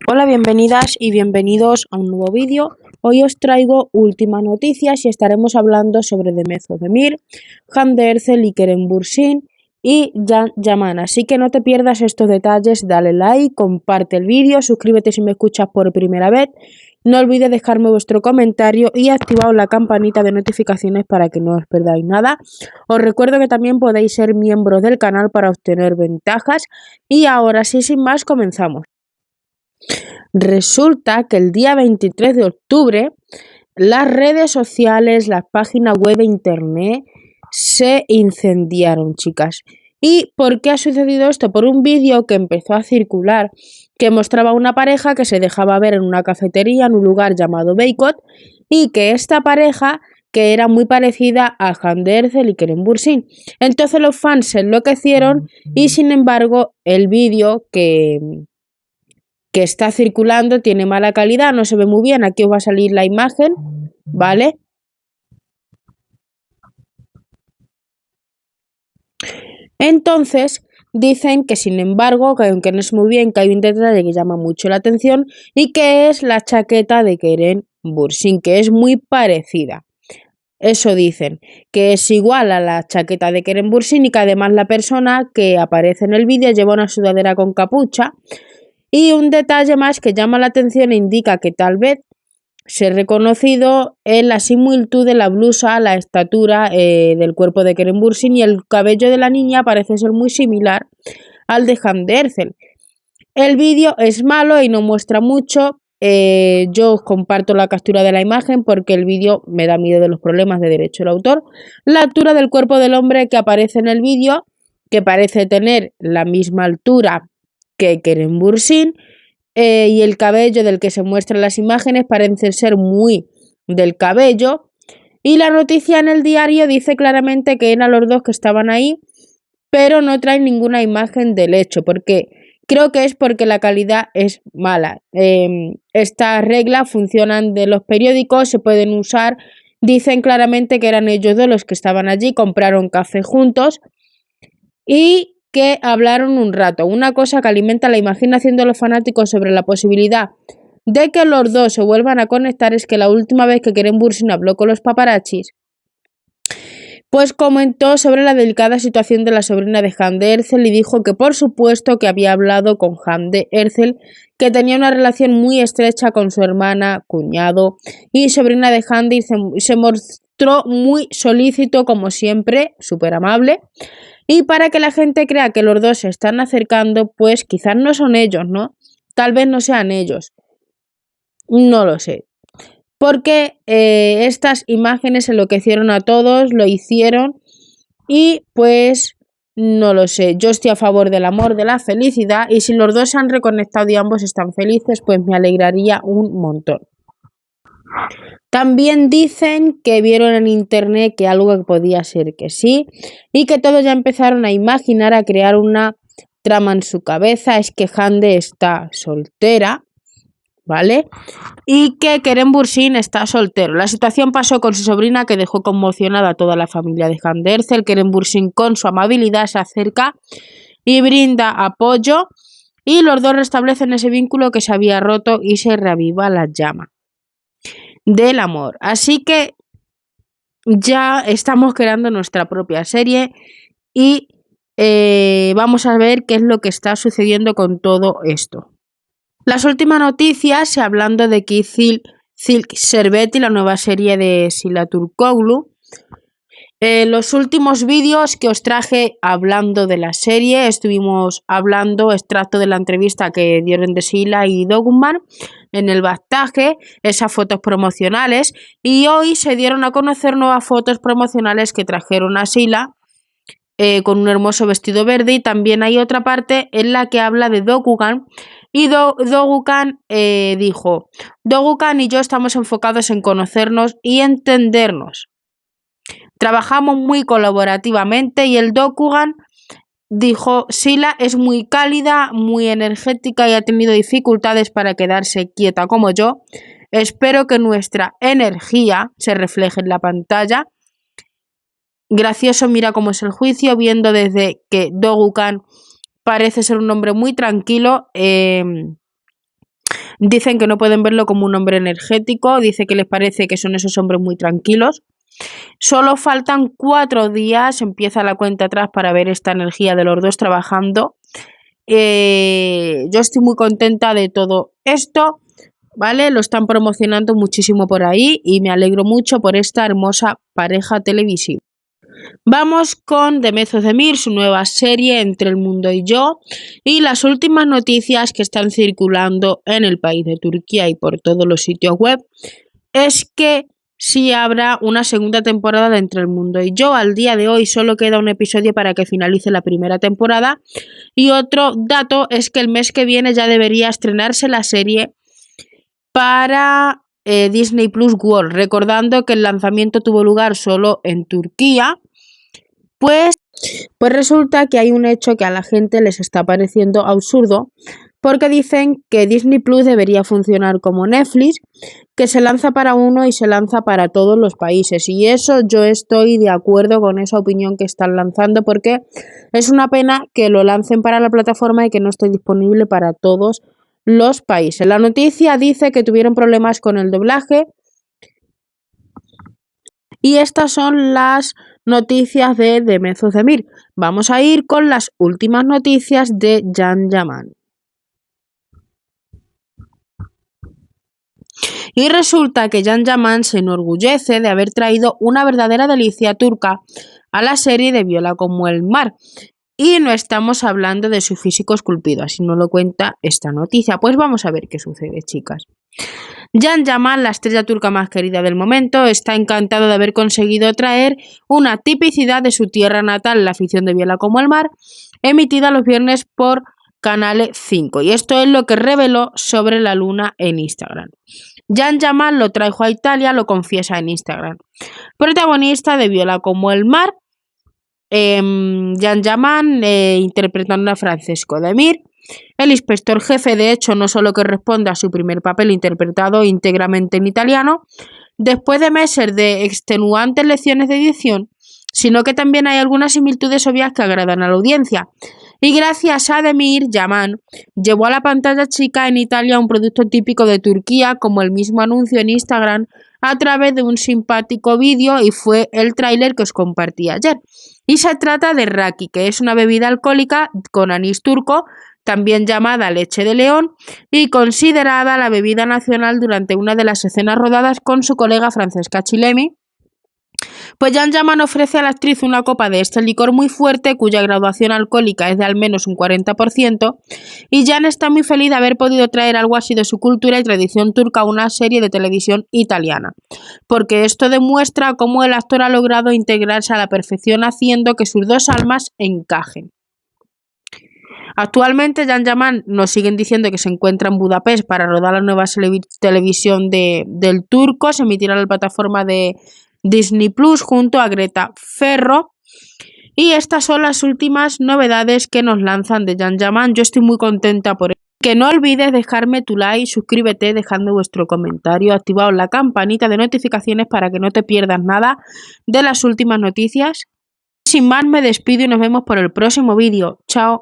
Hola, bienvenidas y bienvenidos a un nuevo vídeo. Hoy os traigo últimas noticias y estaremos hablando sobre Demet Özdemir, Hande Erçel y Kerem Bürsin y Can Yaman. Así que no te pierdas estos detalles, dale like, comparte el vídeo, suscríbete si me escuchas por primera vez. No olvides dejarme vuestro comentario y activar la campanita de notificaciones para que no os perdáis nada. Os recuerdo que también podéis ser miembros del canal para obtener ventajas. Y ahora sí, sin más, comenzamos. Resulta que el día 23 de octubre las redes sociales, las páginas web e internet se incendiaron, chicas. ¿Y por qué ha sucedido esto? Por un vídeo que empezó a circular que mostraba una pareja que se dejaba ver en una cafetería en un lugar llamado Beykot y que esta pareja que era muy parecida a Hande Erçel y Kerem Bürsin. Entonces los fans se enloquecieron y sin embargo el vídeo que está circulando tiene mala calidad, no se ve muy bien. Aquí os va a salir la imagen, ¿vale? Entonces dicen que sin embargo, que aunque no es muy bien, que hay un detalle que llama mucho la atención y que es la chaqueta de Kerem Bürsin, que es muy parecida. Eso dicen, que es igual a la chaqueta de Kerem Bürsin y que además la persona que aparece en el vídeo lleva una sudadera con capucha. Y un detalle más que llama la atención e indica que tal vez ser reconocido en la similitud de la blusa, la estatura del cuerpo de Kerem Bürsin y el cabello de la niña parece ser muy similar al de Hande Erçel. El vídeo es malo y no muestra mucho. Yo os comparto la captura de la imagen porque el vídeo me da miedo de los problemas de derecho del autor. La altura del cuerpo del hombre que aparece en el vídeo, que parece tener la misma altura que Kerem Bürsin, y el cabello del que se muestran las imágenes parece ser muy del cabello. Y la noticia en el diario dice claramente que eran los dos que estaban ahí, pero no trae ninguna imagen del hecho, porque creo que es porque la calidad es mala. Estas reglas funcionan de los periódicos, se pueden usar. Dicen claramente que eran ellos dos los que estaban allí, compraron café juntos y que hablaron un rato. Una cosa que alimenta la imaginación de los fanáticos sobre la posibilidad de que los dos se vuelvan a conectar es que la última vez que Kerem Bürsin habló con los paparazzis, pues comentó sobre la delicada situación de la sobrina de Hande Erçel y dijo que por supuesto que había hablado con Hande Erçel, que tenía una relación muy estrecha con su hermana, cuñado y sobrina de Hande y se mostró muy solícito como siempre, súper amable. Y para que la gente crea que los dos se están acercando, pues quizás no son ellos, ¿no? Tal vez no sean ellos. No lo sé. Porque estas imágenes enloquecieron a todos, lo hicieron y pues no lo sé. Yo estoy a favor del amor, de la felicidad y si los dos se han reconectado y ambos están felices, pues me alegraría un montón. También dicen que vieron en internet que algo que podía ser que sí y que todos ya empezaron a imaginar, a crear una trama en su cabeza. Es que Hande está soltera, ¿vale? Y que Kerem Bürsin está soltero. La situación pasó con su sobrina que dejó conmocionada a toda la familia de Hande Erçel. Kerem Bürsin con su amabilidad se acerca y brinda apoyo y los dos restablecen ese vínculo que se había roto y se reaviva la llama del amor. Así que ya estamos creando nuestra propia serie y vamos a ver qué es lo que está sucediendo con todo esto. Las últimas noticias, hablando de que Silk Şerbeti, la nueva serie de Sıla Türkoğlu. Los últimos vídeos que os traje hablando de la serie, estuvimos hablando extracto de la entrevista que dieron de Sıla y Doğukan en el backstage, esas fotos promocionales, y hoy se dieron a conocer nuevas fotos promocionales que trajeron a Sıla con un hermoso vestido verde, y también hay otra parte en la que habla de Doğukan y Doğukan dijo: Doğukan y yo estamos enfocados en conocernos y entendernos. Trabajamos muy colaborativamente y el Doğukan dijo: Sıla es muy cálida, muy energética y ha tenido dificultades para quedarse quieta como yo. Espero que nuestra energía se refleje en la pantalla. Gracioso, mira cómo es el juicio, viendo desde que Doğukan parece ser un hombre muy tranquilo. Dicen que no pueden verlo como un hombre energético, dice que les parece que son esos hombres muy tranquilos. Solo faltan 4 días, empieza la cuenta atrás para ver esta energía de los dos trabajando. Yo estoy muy contenta de todo esto, ¿vale? Lo están promocionando muchísimo por ahí y me alegro mucho por esta hermosa pareja televisiva. Vamos con Demet Özdemir, su nueva serie Entre el mundo y yo, y las últimas noticias que están circulando en el país de Turquía y por todos los sitios web es que sí habrá una segunda temporada de Entre el mundo y yo. Al día de hoy solo queda un episodio para que finalice la primera temporada, y otro dato es que el mes que viene ya debería estrenarse la serie para Disney Plus World, recordando que el lanzamiento tuvo lugar solo en Turquía. Pues resulta que hay un hecho que a la gente les está pareciendo absurdo, porque dicen que Disney Plus debería funcionar como Netflix, que se lanza para uno y se lanza para todos los países. Y eso yo estoy de acuerdo con esa opinión que están lanzando, porque es una pena que lo lancen para la plataforma y que no esté disponible para todos los países. La noticia dice que tuvieron problemas con el doblaje. Y estas son las noticias de Demet Özdemir. Vamos a ir con las últimas noticias de Can Yaman. Y resulta que Can Yaman se enorgullece de haber traído una verdadera delicia turca a la serie de Viola como el mar. Y no estamos hablando de su físico esculpido, así no lo cuenta esta noticia. Pues vamos a ver qué sucede, chicas. Can Yaman, la estrella turca más querida del momento, está encantado de haber conseguido traer una tipicidad de su tierra natal, la afición de Viola como el mar, emitida los viernes por Canale 5. Y esto es lo que reveló sobre la luna en Instagram. Can Yaman lo trajo a Italia, lo confiesa en Instagram. Protagonista de Viola como el mar, Can Yaman interpretando a Francesco Demir. El inspector jefe, de hecho, no solo que responde a su primer papel interpretado íntegramente en italiano, después de meses de extenuantes lecciones de edición, sino que también hay algunas similitudes obvias que agradan a la audiencia. Y gracias a Demir, Yaman llevó a la pantalla chica en Italia un producto típico de Turquía, como el mismo anuncio en Instagram, a través de un simpático vídeo, y fue el tráiler que os compartí ayer. Y se trata de raki, que es una bebida alcohólica con anís turco, también llamada leche de león, y considerada la bebida nacional durante una de las escenas rodadas con su colega Francesca Chillemi. Pues Can Yaman ofrece a la actriz una copa de este licor muy fuerte, cuya graduación alcohólica es de al menos un 40%, y Can está muy feliz de haber podido traer algo así de su cultura y tradición turca a una serie de televisión italiana, porque esto demuestra cómo el actor ha logrado integrarse a la perfección, haciendo que sus dos almas encajen. Actualmente Can Yaman nos siguen diciendo que se encuentra en Budapest para rodar la nueva televisión del turco. Se emitirá en la plataforma de Disney Plus junto a Greta Ferro. Y estas son las últimas novedades que nos lanzan de Can Yaman. Yo estoy muy contenta por ello. Que no olvides dejarme tu like, suscríbete dejando vuestro comentario, activaos la campanita de notificaciones para que no te pierdas nada de las últimas noticias. Sin más, me despido y nos vemos por el próximo vídeo. Chao.